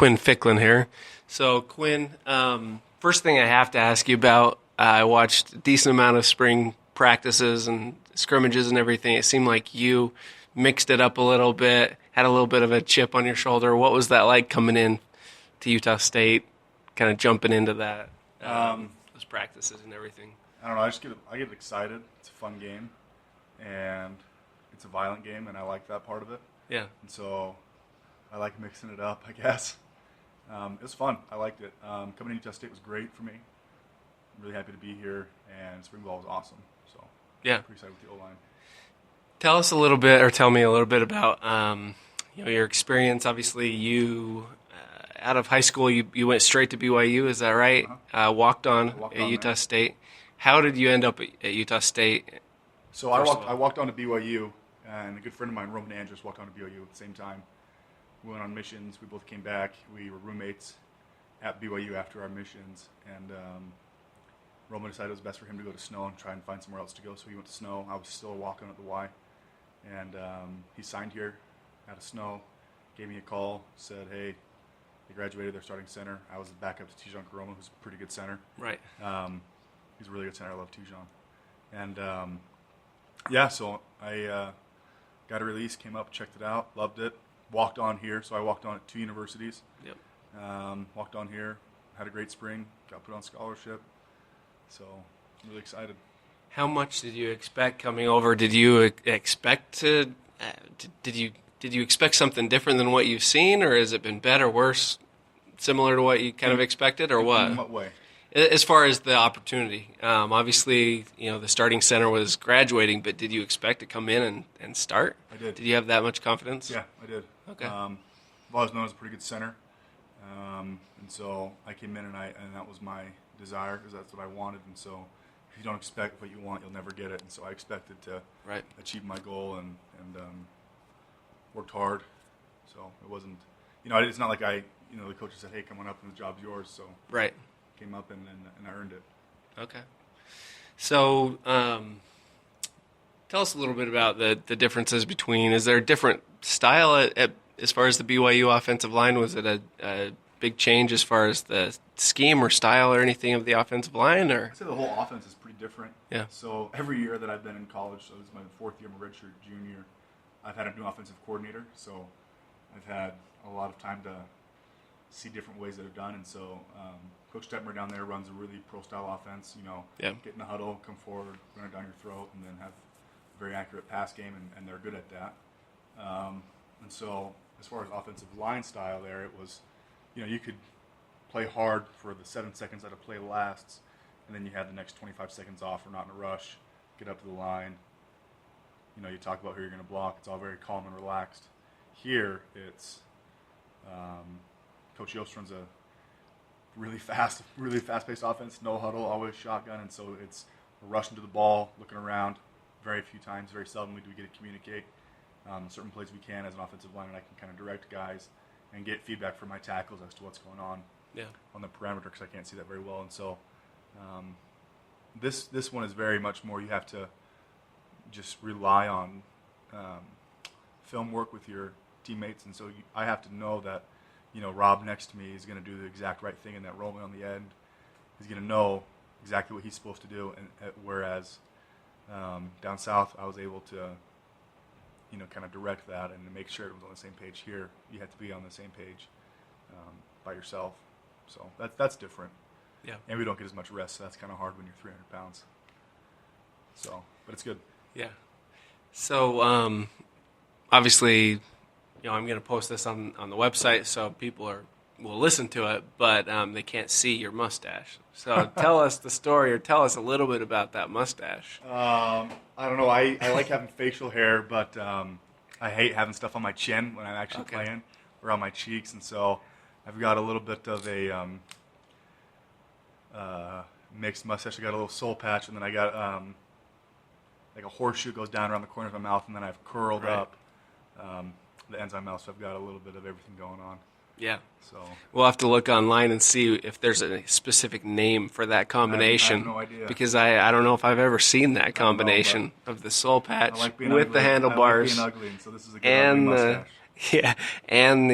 Quin Ficklin here. So, Quin, first thing I have to ask you about, I watched a decent amount of spring practices and scrimmages and everything. It seemed like you mixed it up a little bit, had a little bit of a chip on your shoulder. What was that like coming in to Utah State, kind of jumping into that, those practices and everything? I don't know. I get excited. It's a fun game, and it's a violent game, and I like that part of it. Yeah. And so I like mixing it up, I guess. It was fun. I liked it. Coming to Utah State was great for me. I'm really happy to be here, and spring ball was awesome. So yeah, pretty excited with the O-line. Tell us a little bit, or tell me a little bit about your experience. Obviously, you out of high school, you went straight to BYU. Is that right? Uh-huh. Walked on walked at on Utah there. State. How did you end up at Utah State? So I walked on to BYU, and a good friend of mine, Roman Andrews, walked on to BYU at the same time. We went on missions. We both came back. We were roommates at BYU after our missions, and Roman decided it was best for him to go to Snow and try and find somewhere else to go. So he went to Snow. I was still walking at the Y, and he signed here out of Snow, gave me a call, said, "Hey, they graduated. They're starting center." I was the backup to Tijon Karoma, who's a pretty good center. Right. He's a really good center. I love Tijon. And yeah, so I got a release, came up, checked it out, loved it, walked on here. So I walked on at 2 universities. Yep. Walked on here, had a great spring, got put on scholarship. So I'm really excited. How much did you expect coming over? Did you expect to? Did you expect something different than what you've seen, or has it been better, worse, similar to what you kind of expected, or what? In what way? As far as the opportunity, obviously, the starting center was graduating, but did you expect to come in and start? I did. Did you have that much confidence? Yeah, I did. Okay. I've always known as a pretty good center, and so I came in and that was my desire, because that's what I wanted. And so, if you don't expect what you want, you'll never get it. And so I expected to achieve my goal and worked hard. So it wasn't, it's not like the coach said, "Hey, come on up and the job's yours." So right. Came up and I earned it. Okay. So tell us a little bit about the differences between, is there a different style at as far as the BYU offensive line? Was it a big change as far as the scheme or style or anything of the offensive line? Or I'd say the whole offense is pretty different. Yeah. So every year that I've been in college, so this is my 4th year, I'm a redshirt junior, I've had a new offensive coordinator. So I've had a lot of time to see different ways that are done. And so Coach Detmer down there runs a really pro-style offense, get in the huddle, come forward, run it down your throat, and then have a very accurate pass game, and they're good at that. And so as far as offensive line style there, it was, you could play hard for the 7 seconds that a play lasts, and then you have the next 25 seconds off or not in a rush, get up to the line. You talk about who you're going to block. It's all very calm and relaxed. Here, it's Coach Yost runs a really fast-paced offense, no huddle, always shotgun, and so it's rushing to the ball, looking around. Very few times, very seldomly do we get to communicate. Certain plays we can as an offensive lineman, I can kind of direct guys and get feedback from my tackles as to what's going on on the perimeter, because I can't see that very well. And so this one is very much more, you have to just rely on film work with your teammates, and so I have to know that Rob next to me is going to do the exact right thing in that rollman on the end. He's going to know exactly what he's supposed to do, and whereas down south, I was able to, kind of direct that and to make sure it was on the same page. Here, you have to be on the same page by yourself. So that's different. Yeah. And we don't get as much rest, so that's kind of hard when you're 300 pounds. So, but it's good. Yeah. So, obviously, I'm going to post this on the website so people will listen to it, but they can't see your mustache. So tell us the story, or tell us a little bit about that mustache. I don't know. I like having facial hair, but I hate having stuff on my chin when I'm actually playing, or on my cheeks, and so I've got a little bit of a mixed mustache. I got a little soul patch, and then I got like a horseshoe goes down around the corner of my mouth, and then I've curled up the ends of my mouth, so I've got a little bit of everything going on. Yeah. So we'll have to look online and see if there's a specific name for that combination. I have no idea. Because I don't know if I've ever seen that combination of the soul patch with ugly. the handlebars. I like being ugly, and so this is a good ugly mustache. Yeah, and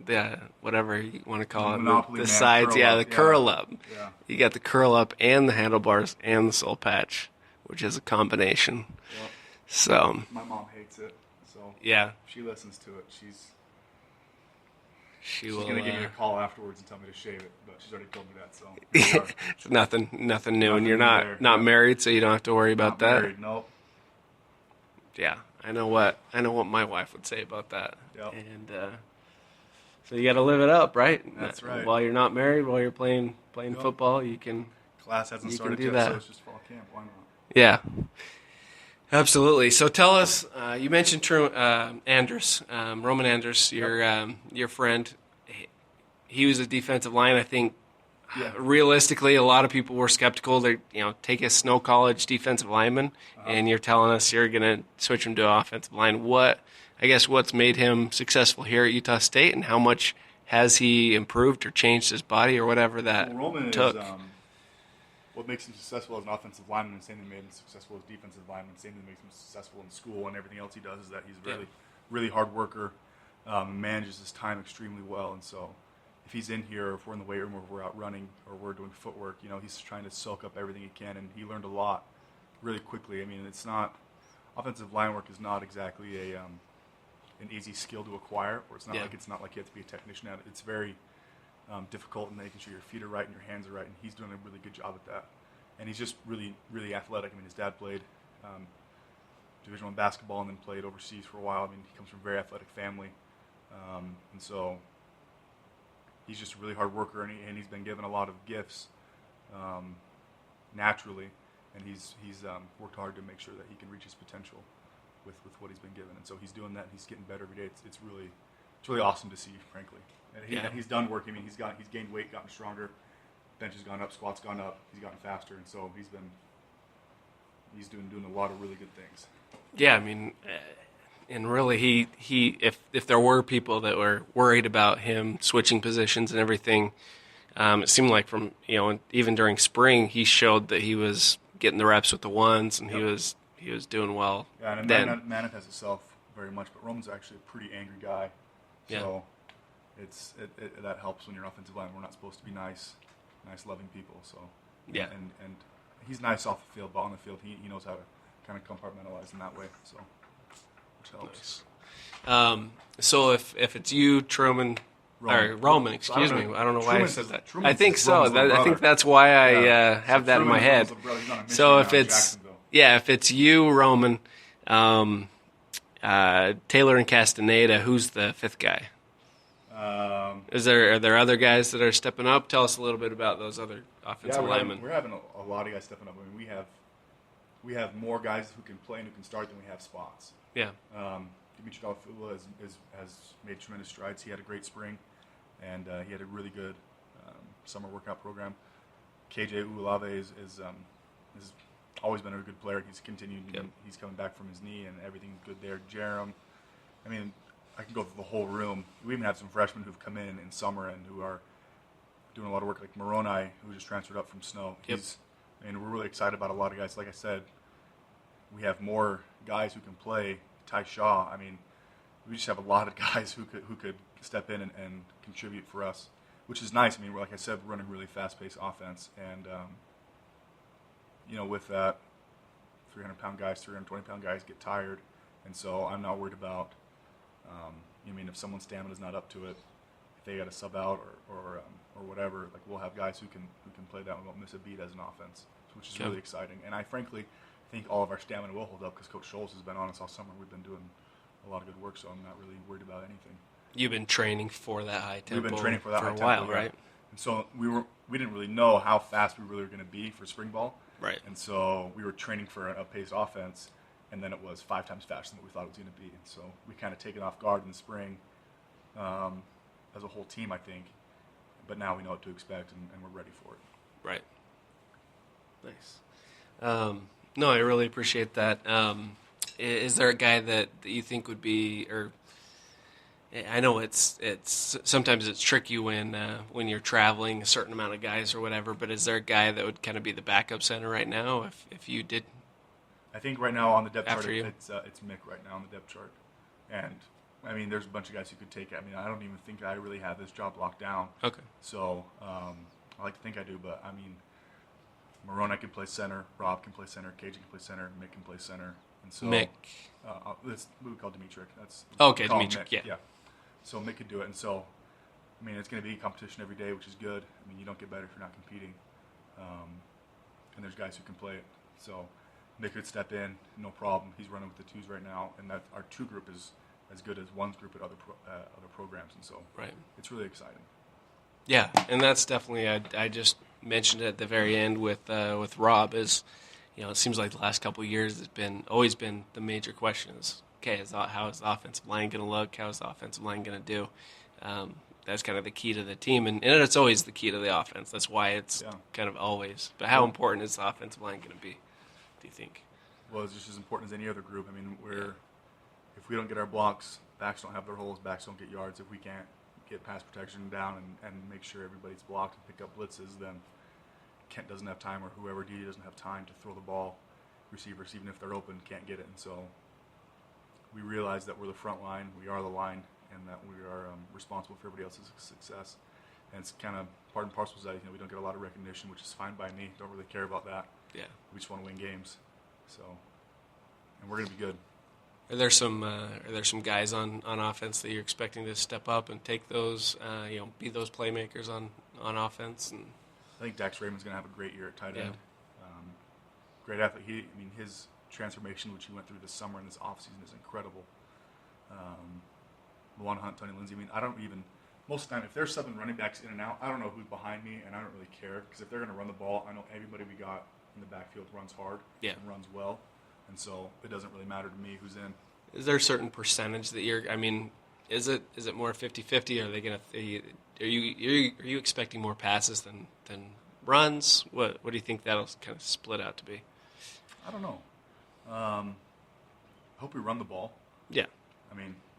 the whatever you want to call it, Monopoly the man, sides, curl yeah, up, the curl up. Yeah. You got the curl up and the handlebars and the soul patch, which is a combination. Yep. So My mom hates it, so yeah, if she listens to it, she's will gonna give me a call afterwards and tell me to shave it, but she's already told me that. So here we are. it's nothing new, Nothing and you're new not there. not Yeah. married, so you don't have to worry about Not that. married, nope. Yeah, I know what my wife would say about that. Yep. And so you got to live it up, right? That's right. While you're not married, while you're playing Yep. football, you can. Class hasn't You can started do yet, that. so it's just fall camp. Why not? Yeah, absolutely. So tell us, you mentioned Anders, Roman Anders, your friend. He was a defensive line. I think Yeah. realistically, a lot of people were skeptical. They take a snow college defensive lineman, and you're telling us you're going to switch him to offensive line. What's made him successful here at Utah State, and how much has he improved or changed his body or whatever that Well, Roman took? is what makes him successful as an offensive lineman, and same thing made him successful as defensive lineman. Same thing makes him successful in school, and everything else he does is that he's really, really hard worker, manages his time extremely well, and so if he's in here, or if we're in the weight room, or if we're out running, or we're doing footwork, he's trying to soak up everything he can, and he learned a lot really quickly. I mean, it's not offensive line work is not exactly an easy skill to acquire, or it's not like you have to be a technician at it. It's very difficult in making sure your feet are right and your hands are right, and he's doing a really good job at that. And he's just really, really athletic. I mean, his dad played Division I basketball and then played overseas for a while. I mean, he comes from a very athletic family, and so he's just a really hard worker, and he's been given a lot of gifts naturally, and he's worked hard to make sure that he can reach his potential with what he's been given, and so he's doing that. And he's getting better every day. It's really awesome to see, frankly. And he's done work. I mean, he's gained weight, gotten stronger, bench has gone up, squats gone up. He's gotten faster, and so he's doing a lot of really good things. Yeah, I mean, and really, he if there were people that were worried about him switching positions and everything, it seemed like from even during spring, he showed that he was getting the reps with the ones, and he was doing well. Yeah, and then. manifests itself very much, but Roman's actually a pretty angry guy, so that helps when you're an offensive line. We're not supposed to be nice, loving people. So and he's nice off the field, but on the field, he knows how to kind of compartmentalize in that way. So which helps. Nice. So if it's you, Roman, excuse me. I don't know why I said that. I think so. I think that's why I have that in my head. So if it's you, Roman, Taylor and Castaneda, who's the fifth guy? Are there other guys that are stepping up? Tell us a little bit about those other offensive linemen. We're having a lot of guys stepping up. I mean, we have more guys who can play and who can start than we have spots. Yeah. Dimitri Galafula has made tremendous strides. He had a great spring, and he had a really good summer workout program. KJ Uolave is always been a good player. He's continued. Yep. He's coming back from his knee, and everything's good there. Jerem, I mean, I can go through the whole room. We even have some freshmen who've come in summer and who are doing a lot of work, like Moroni, who just transferred up from Snow. Yep. We're really excited about a lot of guys. Like I said, we have more guys who can play. Ty Shaw, I mean, we just have a lot of guys who could step in and contribute for us, which is nice. I mean, like I said, we're running really fast-paced offense, and with that, 300-pound guys, 320-pound guys get tired, and so I'm not worried about. If someone's stamina is not up to it, if they got to sub out or whatever, like we'll have guys who can play that. We won't miss a beat as an offense, which is really exciting. And I frankly think all of our stamina will hold up because Coach Scholes has been on us all summer. We've been doing a lot of good work, so I'm not really worried about anything. You've been training for that high tempo. We've been training for that high tempo, a while, right? And so we didn't really know how fast we really were going to be for spring ball, right? And so we were training for a paced offense. And then it was 5 times faster than what we thought it was going to be. And so we kind of taken off guard in the spring as a whole team, I think. But now we know what to expect, and we're ready for it. Right. Nice. No, I really appreciate that. Is there a guy that you think would be, or I know it's sometimes it's tricky when you're traveling a certain amount of guys or whatever, but is there a guy that would kind of be the backup center right now if you did? I think right now on the depth chart, it's Mick right now on the depth chart. And I mean, there's a bunch of guys who could take it. I mean, I don't even think I really have this job locked down. Okay. So I like to think I do, but I mean, Moroni can play center, Rob can play center, Cajun can play center, Mick can play center, and so Mick. That's what we call Dimitrik. That's Okay, call him Dimitrik. Mick. Yeah. So Mick could do it, and so I mean, it's going to be competition every day, which is good. I mean, you don't get better if you're not competing, and there's guys who can play it. So Mick could step in, no problem. He's running with the twos right now, and that our two group is as good as one's group at other programs, and so it's really exciting. Yeah, and that's definitely I just mentioned it at the very end with Rob is, it seems like the last couple of years it's always been the major question is, okay, how is the offensive line going to look? How is the offensive line going to do? That's kind of the key to the team, and it's always the key to the offense. That's why it's kind of always. But how important is the offensive line going to be, do you think? Well, it's just as important as any other group. I mean, if we don't get our blocks, backs don't have their holes, backs don't get yards. If we can't get pass protection down and make sure everybody's blocked and pick up blitzes, then Kent doesn't have time, or whoever D doesn't have time to throw the ball. Receivers, even if they're open, can't get it. And so we realize that we're the front line, we are the line, and that we are responsible for everybody else's success. And it's kind of part and parcel of that. We don't get a lot of recognition, which is fine by me. Don't really care about that. Yeah. We just want to win games. So, and we're going to be good. Are there some guys on offense that you're expecting to step up and take those, be those playmakers on offense? And I think Dax Raymond's going to have a great year at tight end. Great athlete. His transformation, which he went through this summer and this offseason, is incredible. Luan Hunt, Tony Lindsay. I don't even, most of the time, if there's 7 running backs in and out, I don't know who's behind me, and I don't really care, because if they're going to run the ball, I know everybody we got in the backfield runs hard and runs well, and so it doesn't really matter to me who's in. Is there a certain percentage that is it more 50-50? Are they going to, are you expecting more passes than runs? What do you think that'll kind of split out to be? I don't know. I hope we run the ball. Yeah.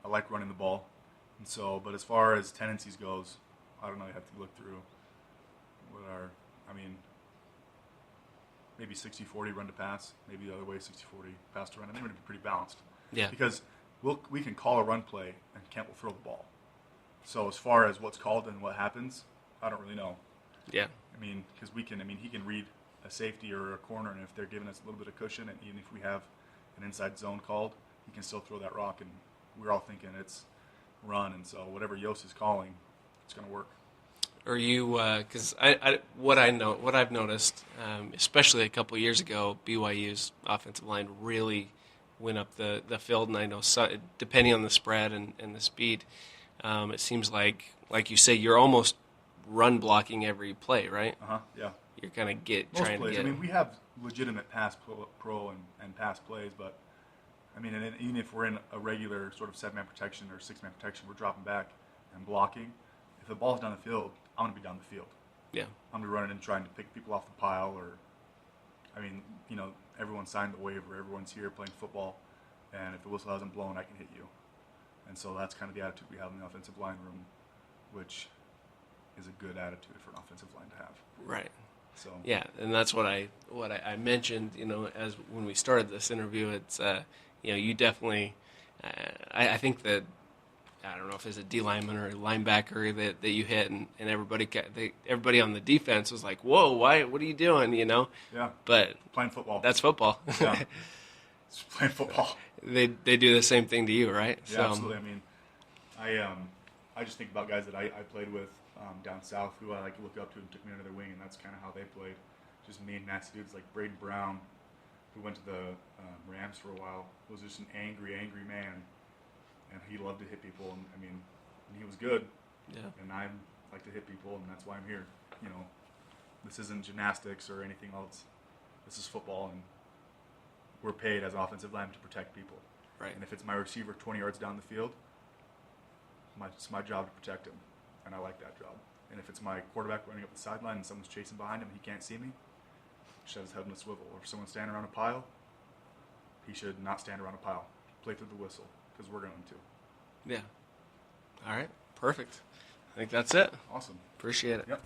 I like running the ball, and so. But as far as tendencies goes, I don't know. You have to look through what our. Maybe 60-40 run to pass. Maybe the other way, 60-40 pass to run. I think we're going to be pretty balanced. Yeah. Because we can call a run play, and Kent will throw the ball. So as far as what's called and what happens, I don't really know. Yeah. Because he can read a safety or a corner, and if they're giving us a little bit of cushion, and even if we have an inside zone called, he can still throw that rock, and we're all thinking it's run, and so whatever Yost is calling, it's going to work. Are you? Because what I've noticed, especially a couple of years ago, BYU's offensive line really went up the field, and I know depending on the spread and the speed, it seems like you say, you're almost run blocking every play, right? Yeah. You're kind of trying plays. to get. We have legitimate pass pro and pass plays, but and even if we're in a regular sort of 7-man protection or 6-man protection, we're dropping back and blocking. If the ball's down the field, I'm going to be down the field. Yeah. I'm going to be running and trying to pick people off the pile, or everyone signed the waiver, everyone's here playing football, and if the whistle hasn't blown, I can hit you. And so that's kind of the attitude we have in the offensive line room, which is a good attitude for an offensive line to have. Right. So yeah, and that's what I mentioned. As when we started this interview, it's you definitely. I think that I don't know if it's a D lineman or a linebacker that you hit, and everybody on the defense was like, "Whoa, why? What are you doing?" Yeah. But playing football. That's football. Yeah. It's playing football. They do the same thing to you, right? Yeah, so, absolutely. I just think about guys that I played with down south who I like to look up to and took me under their wing, and that's kind of how they played. Just mean, nasty dudes like Braden Brown, who went to the Rams for a while, was just an angry man, and he loved to hit people, and he was good. Yeah. And I like to hit people, and that's why I'm here. This isn't gymnastics or anything else. This is football, and we're paid as offensive linemen to protect people. Right. And if it's my receiver 20 yards down the field, it's my job to protect him, and I like that job. And if it's my quarterback running up the sideline and someone's chasing behind him and he can't see me, he should have his head in a swivel. Or if someone's standing around a pile, he should not stand around a pile. Play through the whistle, because we're going to. Yeah. All right. Perfect. I think that's it. Awesome. Appreciate it. Yep.